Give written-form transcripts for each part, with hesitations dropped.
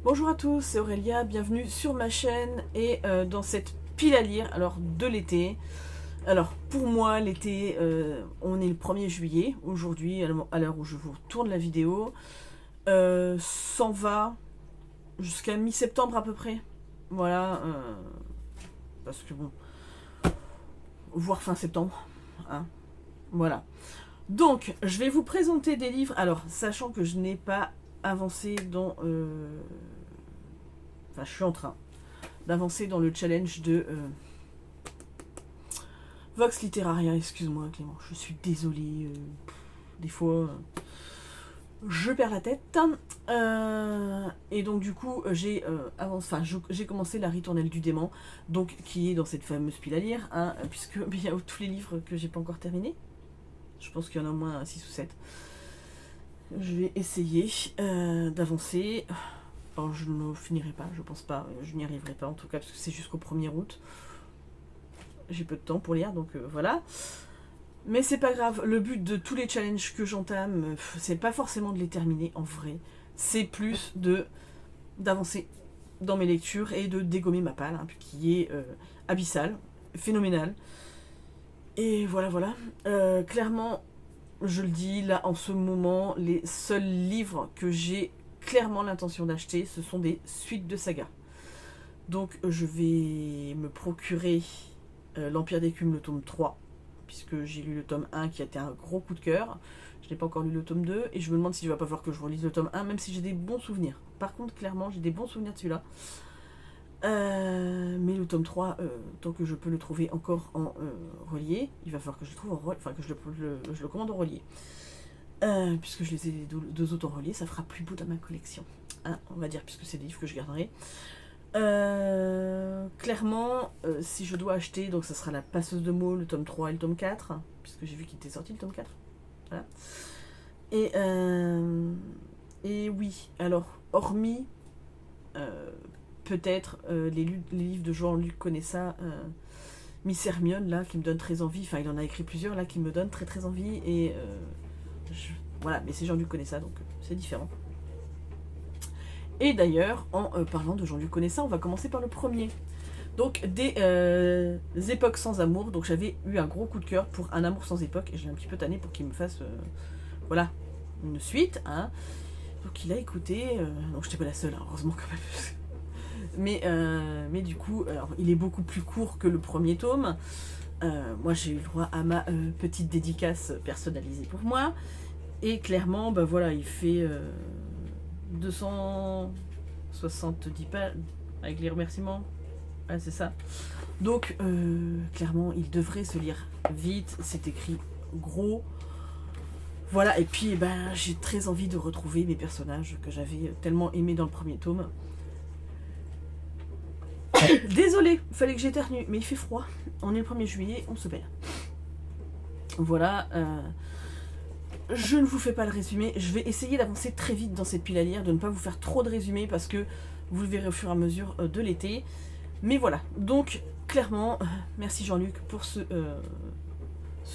Bonjour à tous, c'est Aurélia, bienvenue sur ma chaîne et dans cette pile à lire alors de l'été. Alors pour moi l'été, on est le 1er juillet aujourd'hui à l'heure où je vous tourne la vidéo. S'en va jusqu'à mi-septembre à peu près. Voilà, parce que bon, voire fin septembre, hein, voilà. Donc je vais vous présenter des livres, alors sachant que je n'ai pas avancé dans... Enfin je suis en train d'avancer dans le challenge de Vox Literaria. Excuse-moi Clément, je suis désolée. Des fois, je perds la tête. Et donc du coup, j'ai j'ai commencé La Ritournelle du Démon, donc qui est dans cette fameuse pile à lire, hein, puisque il y a tous les livres que j'ai pas encore terminés. Je pense qu'il y en a au moins 6 ou 7. Je vais essayer d'avancer. Alors, je ne finirai pas, je pense pas, je n'y arriverai pas en tout cas, parce que c'est jusqu'au 1er août. J'ai peu de temps pour lire, donc voilà. Mais c'est pas grave, le but de tous les challenges que j'entame, c'est pas forcément de les terminer en vrai. C'est plus d'avancer dans mes lectures et de dégommer ma palle, hein, qui est abyssale, phénoménale. Et voilà. Clairement, je le dis, là en ce moment, les seuls livres que j'ai clairement l'intention d'acheter, ce sont des suites de sagas. Donc je vais me procurer l'Empire d'écume, le tome 3, puisque j'ai lu le tome 1 qui a été un gros coup de cœur. Je n'ai pas encore lu le tome 2 et je me demande si je vais pas falloir que je relise le tome 1, même si j'ai des bons souvenirs. Par contre, clairement, j'ai des bons souvenirs de celui-là. Mais le tome 3, tant que je peux le trouver encore en relié, il va falloir que je le trouve en relié, enfin que je le commande en relié. Puisque je les ai les deux autres en relié, ça fera plus beau dans ma collection. Hein, on va dire, puisque c'est des livres que je garderai. Clairement, si je dois acheter, donc ça sera La Passeuse de mots, le tome 3 et le tome 4, puisque j'ai vu qu'il était sorti le tome 4. Voilà. Et oui, alors, hormis peut-être les livres de Jean-Luc Conessa, Miss Hermione, là, qui me donne très envie, enfin il en a écrit plusieurs, là, qui me donnent très envie, et voilà, mais c'est Jean-Luc Conessa, donc c'est différent. Et d'ailleurs, en parlant de Jean-Luc Conessa, on va commencer par le premier. Donc, des époques sans amour. Donc, j'avais eu un gros coup de cœur pour Un amour sans époque. Et j'ai un petit peu tanné pour qu'il me fasse voilà, une suite. Hein. Donc, il a écouté. Donc, j'étais pas la seule, hein, heureusement quand même. Mais du coup, alors, il est beaucoup plus court que le premier tome. Moi, j'ai eu le droit à ma petite dédicace personnalisée pour moi. Et clairement, bah voilà, il fait 270 pages avec les remerciements. Ouais, c'est ça. Donc, clairement, il devrait se lire vite. C'est écrit gros. Voilà, et puis ben, j'ai très envie de retrouver mes personnages que j'avais tellement aimés dans le premier tome. Désolée, fallait que j'éternue, mais il fait froid. On est le 1er juillet, on se perd. Voilà. Je ne vous fais pas le résumé. Je vais essayer d'avancer très vite dans cette pile à lire, de ne pas vous faire trop de résumés parce que vous le verrez au fur et à mesure de l'été. Mais voilà, donc clairement, merci Jean-Luc pour ce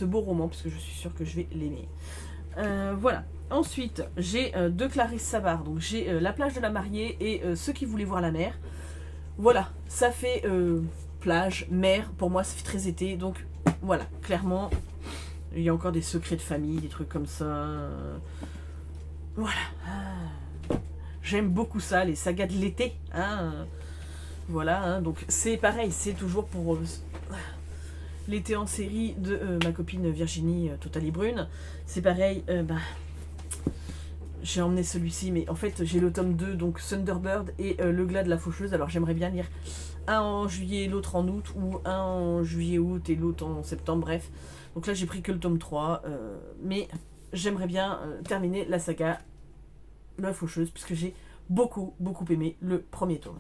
beau roman, parce que je suis sûre que je vais l'aimer. Voilà. Ensuite, j'ai de Clarisse Savard, donc j'ai La plage de la mariée et Ceux qui voulaient voir la mer. Voilà, ça fait plage, mer, pour moi ça fait très été, donc voilà, clairement, il y a encore des secrets de famille, des trucs comme ça. Voilà. J'aime beaucoup ça, les sagas de l'été, hein. Voilà, hein, donc c'est pareil, c'est toujours pour l'été en série de ma copine Virginie Totally Brune. C'est pareil, j'ai emmené celui-ci, mais en fait j'ai le tome 2, donc Thunderbird et Le Glas de la Faucheuse. Alors j'aimerais bien lire un en juillet, l'autre en août, ou un en juillet-août et l'autre en septembre, bref. Donc là j'ai pris que le tome 3, mais j'aimerais bien terminer la saga La Faucheuse, puisque j'ai beaucoup aimé le premier tome.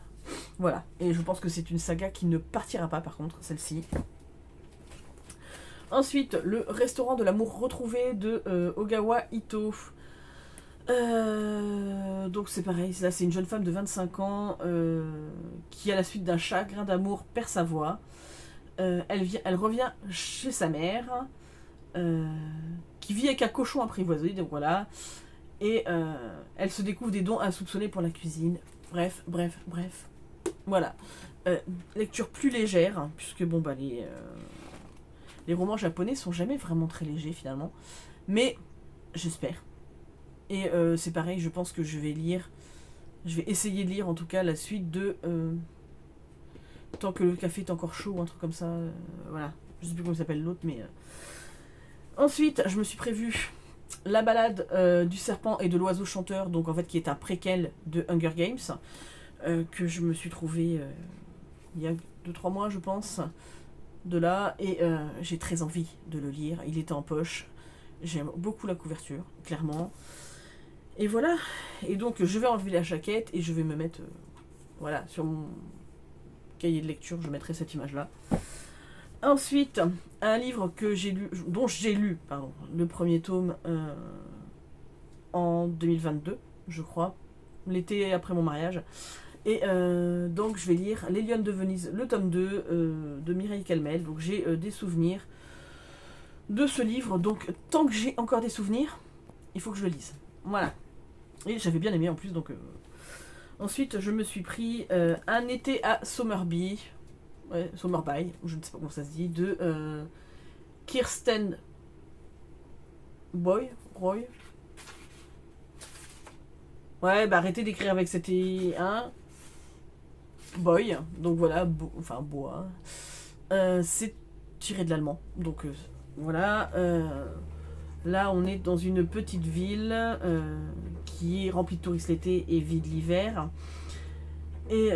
Voilà, et je pense que c'est une saga qui ne partira pas par contre, celle-ci. Ensuite, Le restaurant de l'amour retrouvé de Ogawa Ito. Donc c'est pareil, là c'est une jeune femme de 25 ans qui, à la suite d'un chagrin d'amour, perd sa voix. Elle revient chez sa mère, qui vit avec un cochon apprivoisé, donc voilà. Et elle se découvre des dons insoupçonnés pour la cuisine. Bref, bref, bref. Voilà. Lecture plus légère, hein, puisque bon, bah, les romans japonais sont jamais vraiment très légers finalement. Mais j'espère. Et c'est pareil, je pense que je vais lire. Je vais essayer de lire en tout cas la suite de Tant que le café est encore chaud ou un truc comme ça. Voilà. Je sais plus comment s'appelle l'autre, mais. Ensuite, je me suis prévu La balade du serpent et de l'oiseau chanteur, donc en fait qui est un préquel de Hunger Games, que je me suis trouvé il y a 2-3 mois je pense, de là, et j'ai très envie de le lire. Il était en poche, j'aime beaucoup la couverture, clairement. Et voilà, et donc je vais enlever la jaquette et je vais me mettre, voilà, sur mon cahier de lecture, je mettrai cette image-là. Ensuite, un livre que j'ai lu, dont j'ai lu, pardon, le premier tome en 2022, je crois, l'été après mon mariage. Et donc je vais lire Les Lionnes de Venise, le tome 2 de Mireille Calmel. Donc j'ai des souvenirs de ce livre. Donc tant que j'ai encore des souvenirs, il faut que je le lise. Voilà. Et j'avais bien aimé en plus. Donc ensuite je me suis pris Un été à Somerby. Ouais, Somerby, je ne sais pas comment ça se dit, de Kirsten Roy. Ouais, bah arrêtez d'écrire avec cet hein. Boy, donc voilà, enfin bois. C'est tiré de l'allemand, donc voilà. Là, on est dans une petite ville qui est remplie de touristes l'été et vide l'hiver. Et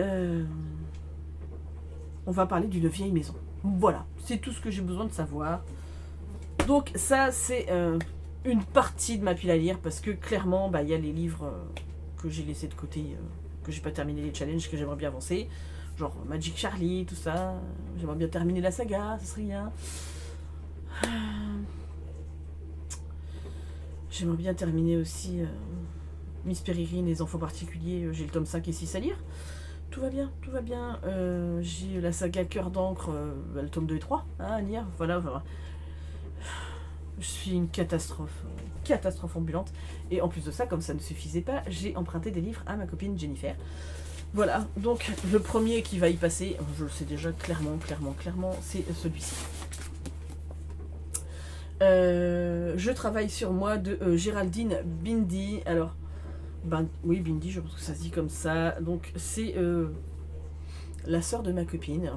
on va parler d'une vieille maison. Voilà, c'est tout ce que j'ai besoin de savoir. Donc ça, c'est une partie de ma pile à lire, parce que clairement, bah, y a les livres que j'ai laissés de côté, que j'ai pas terminé les challenges, que j'aimerais bien avancer. Genre Magic Charlie, tout ça. J'aimerais bien terminer la saga, ça serait bien. J'aimerais bien terminer aussi Miss Peregrine et les enfants particuliers. J'ai le tome 5 et 6 à lire. Tout va bien, tout va bien. J'ai la saga Cœur d'encre, le tome 2 et 3 à lire. Voilà. Je suis une catastrophe ambulante. Et en plus de ça, comme ça ne suffisait pas, j'ai emprunté des livres à ma copine Jennifer. Voilà, donc le premier qui va y passer, je le sais déjà clairement, c'est celui-ci. Je travaille sur moi de Géraldine Bindi. Alors, oui, Bindi, je pense que ça se dit comme ça. Donc, c'est la sœur de ma copine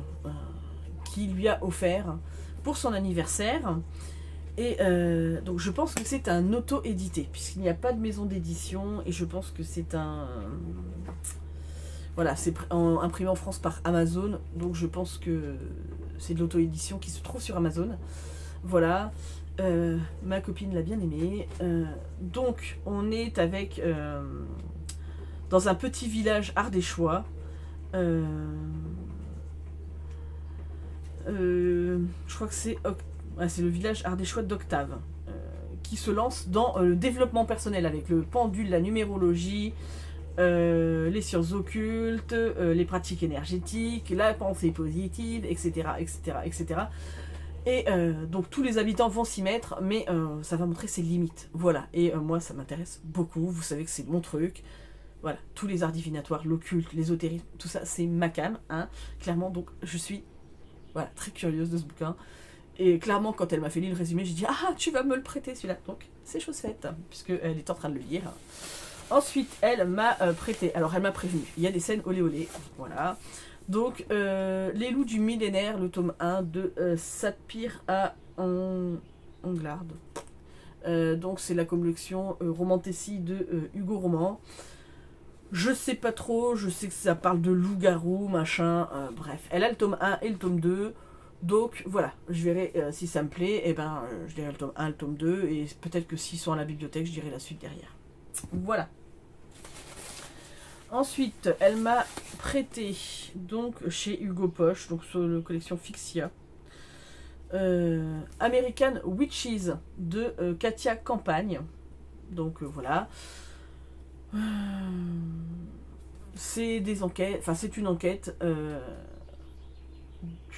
qui lui a offert pour son anniversaire. Et donc, je pense que c'est un auto-édité, puisqu'il n'y a pas de maison d'édition. Et je pense que c'est un. Voilà, c'est imprimé en France par Amazon. Donc, je pense que c'est de l'auto-édition qui se trouve sur Amazon. Voilà. Ma copine l'a bien aimé. Donc, on est avec dans un petit village ardéchois. Je crois que c'est le village ardéchois d'Octave qui se lance dans le développement personnel avec le pendule, la numérologie, les sciences occultes, les pratiques énergétiques, la pensée positive, etc., etc., etc. Et donc tous les habitants vont s'y mettre, mais ça va montrer ses limites. Voilà, et moi ça m'intéresse beaucoup, vous savez que c'est mon truc. Voilà, tous les arts divinatoires, l'occulte, l'ésotérisme, tout ça c'est ma came, hein, clairement. Donc je suis très curieuse de ce bouquin. Et clairement quand elle m'a fait lire le résumé, j'ai dit ah tu vas me le prêter celui-là. Donc c'est chose faite, puisqu'elle est en train de le lire. Ensuite elle m'a prêté, alors elle m'a prévenu, il y a des scènes olé olé, voilà. Donc, Les loups du millénaire, le tome 1 de Sapir à Anglard. Donc, c'est la collection Romantécie de Hugo Roman. Je sais pas trop, je sais que ça parle de loup-garou, machin, bref. Elle a le tome 1 et le tome 2. Donc, voilà, je verrai si ça me plaît. Et ben, je dirai le tome 1, le tome 2. Et peut-être que s'ils sont à la bibliothèque, je dirai la suite derrière. Voilà. Ensuite, elle m'a prêté, donc chez Hugo Poche, donc sur la collection Fixia, American Witches de Katia Campagne. Donc voilà. C'est des enquêtes, enfin c'est une enquête.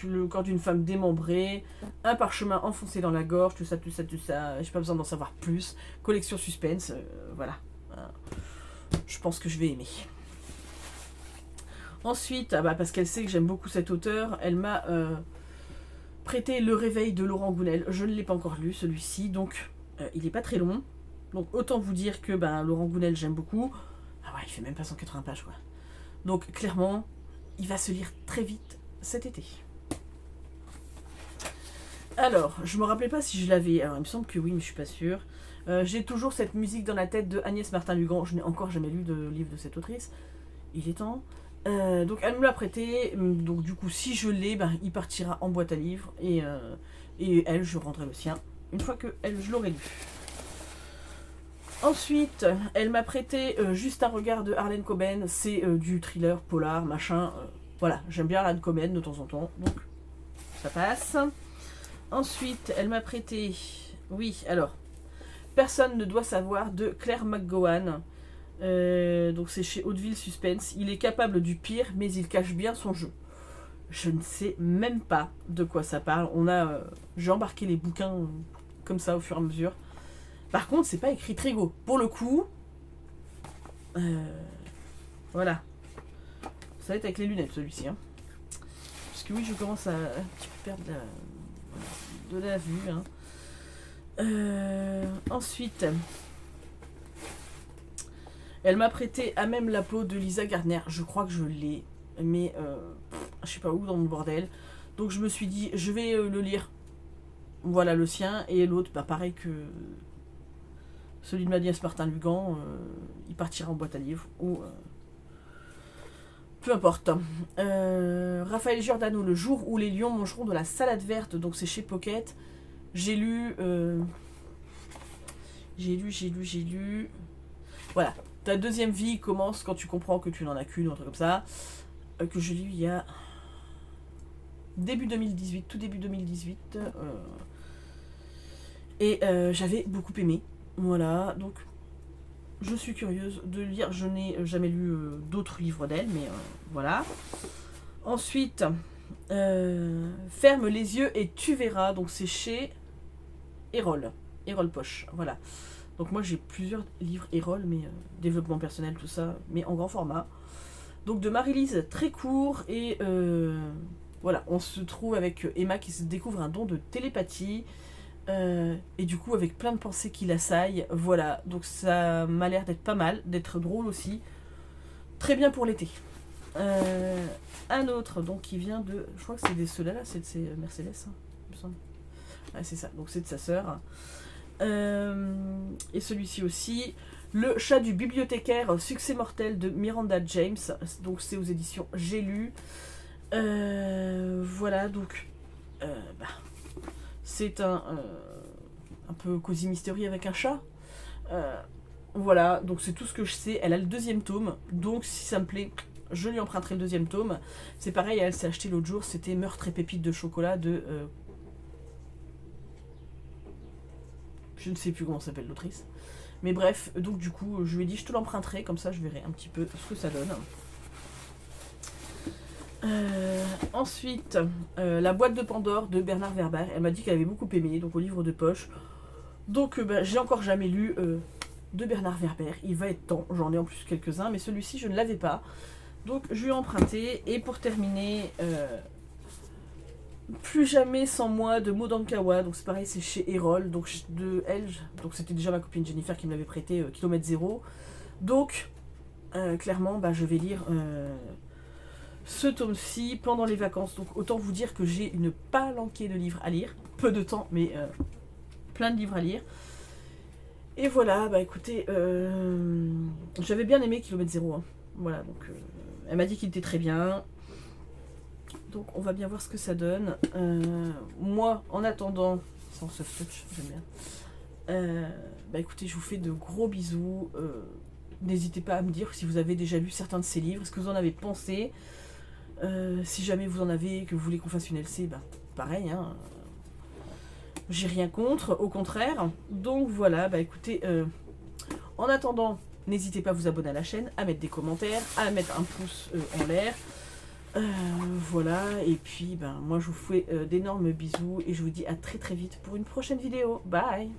Le corps d'une femme démembrée, un parchemin enfoncé dans la gorge, tout ça, j'ai pas besoin d'en savoir plus. Collection suspense, voilà. Je pense que je vais aimer. Ensuite, parce qu'elle sait que j'aime beaucoup cet auteur, elle m'a prêté Le Réveil de Laurent Gounel. Je ne l'ai pas encore lu, celui-ci, donc il n'est pas très long. Donc autant vous dire que Laurent Gounel, j'aime beaucoup. Ah ouais, il fait même pas 180 pages, quoi. Donc clairement, il va se lire très vite cet été. Alors, je me rappelais pas si je l'avais. Alors, il me semble que oui, mais je suis pas sûre. J'ai toujours cette musique dans la tête de Agnès Martin-Lugan. Je n'ai encore jamais lu de livre de cette autrice. Il est temps. Donc, elle me l'a prêté. Donc, du coup, si je l'ai, il partira en boîte à livres. Et elle, je rendrai le sien une fois que je l'aurai lu. Ensuite, elle m'a prêté Juste un regard de Harlan Coben. C'est du thriller, polar, machin. Voilà, j'aime bien Harlan Coben de temps en temps. Donc, ça passe. Ensuite, elle m'a prêté, oui, alors, Personne ne doit savoir de Claire McGowan. Donc c'est chez Hauteville Suspense. Il est capable du pire, mais il cache bien son jeu. Je ne sais même pas de quoi ça parle. J'ai embarqué les bouquins comme ça au fur et à mesure. Par contre, c'est pas écrit très gros. Pour le coup, voilà. Ça va être avec les lunettes celui-ci. Hein. Parce que oui, je commence à un petit peu perdre de la vue. Hein. Ensuite, elle m'a prêté À même la peau de Lisa Gardner. Je crois que je l'ai, mais je sais pas où dans mon bordel. Donc je me suis dit, je vais le lire. Voilà le sien. Et l'autre, pareil que celui de Agnès Martin-Lugan, il partira en boîte à livres. Ou peu importe. Raphaël Giordano, Le jour où les lions mangeront de la salade verte. Donc c'est chez Pocket. J'ai lu. Voilà. Ta deuxième vie commence quand tu comprends que tu n'en as qu'une, ou un truc comme ça. Que j'ai lu il y a. Début 2018, tout début 2018. Et j'avais beaucoup aimé. Voilà. Donc, je suis curieuse de lire. Je n'ai jamais lu d'autres livres d'elle, mais voilà. Ensuite, Ferme les yeux et tu verras. Donc, c'est chez Erol Poche. Voilà. Donc, moi, j'ai plusieurs livres Erol, mais développement personnel, tout ça, mais en grand format. Donc, de Marie-Lise, très court. Et voilà, on se trouve avec Emma qui se découvre un don de télépathie. Et du coup avec plein de pensées qui l'assaillent, voilà, donc ça m'a l'air d'être pas mal, d'être drôle aussi, très bien pour l'été. Un autre donc qui vient de, je crois que c'est ceux-là, c'est de ces Mercedes, hein, il me semble. Ah, c'est ça, donc c'est de sa sœur. Et celui-ci aussi, Le chat du bibliothécaire, succès mortel de Miranda James, donc c'est aux éditions J'ai lu. Voilà, donc c'est un peu cosy mystery avec un chat. Voilà, donc c'est tout ce que je sais. Elle a le deuxième tome, donc si ça me plaît, je lui emprunterai le deuxième tome. C'est pareil, elle s'est acheté l'autre jour, c'était Meurtre et pépites de chocolat de... je ne sais plus comment s'appelle l'autrice. Mais bref, donc du coup, je lui ai dit je te l'emprunterai, comme ça je verrai un petit peu ce que ça donne. Ensuite, La boîte de Pandore de Bernard Werber. Elle m'a dit qu'elle avait beaucoup aimé, donc au livre de poche. Donc j'ai encore jamais lu de Bernard Werber. Il va être temps, j'en ai en plus quelques-uns, mais celui-ci je ne l'avais pas. Donc je lui ai emprunté. Et pour terminer, Plus jamais sans moi de Modankawa. Donc c'est pareil, c'est chez Erol. Donc de elle, donc c'était déjà ma copine Jennifer qui me l'avait prêté, Kilomètre Zéro. Donc clairement, je vais lire ce tome-ci pendant les vacances. Donc autant vous dire que j'ai une palanquée de livres à lire. Peu de temps, mais plein de livres à lire. Et voilà, écoutez, j'avais bien aimé Kilomètre Zéro. Hein. Voilà, donc elle m'a dit qu'il était très bien. Donc on va bien voir ce que ça donne. Moi, en attendant, sans soft touch, j'aime bien. Écoutez, je vous fais de gros bisous. N'hésitez pas à me dire si vous avez déjà lu certains de ces livres, ce que vous en avez pensé. Si jamais vous en avez, que vous voulez qu'on fasse une LC, pareil, hein. J'ai rien contre, au contraire. Donc voilà, écoutez, en attendant, n'hésitez pas à vous abonner à la chaîne, à mettre des commentaires, à mettre un pouce en l'air. Voilà, et puis moi je vous fais d'énormes bisous et je vous dis à très très vite pour une prochaine vidéo. Bye!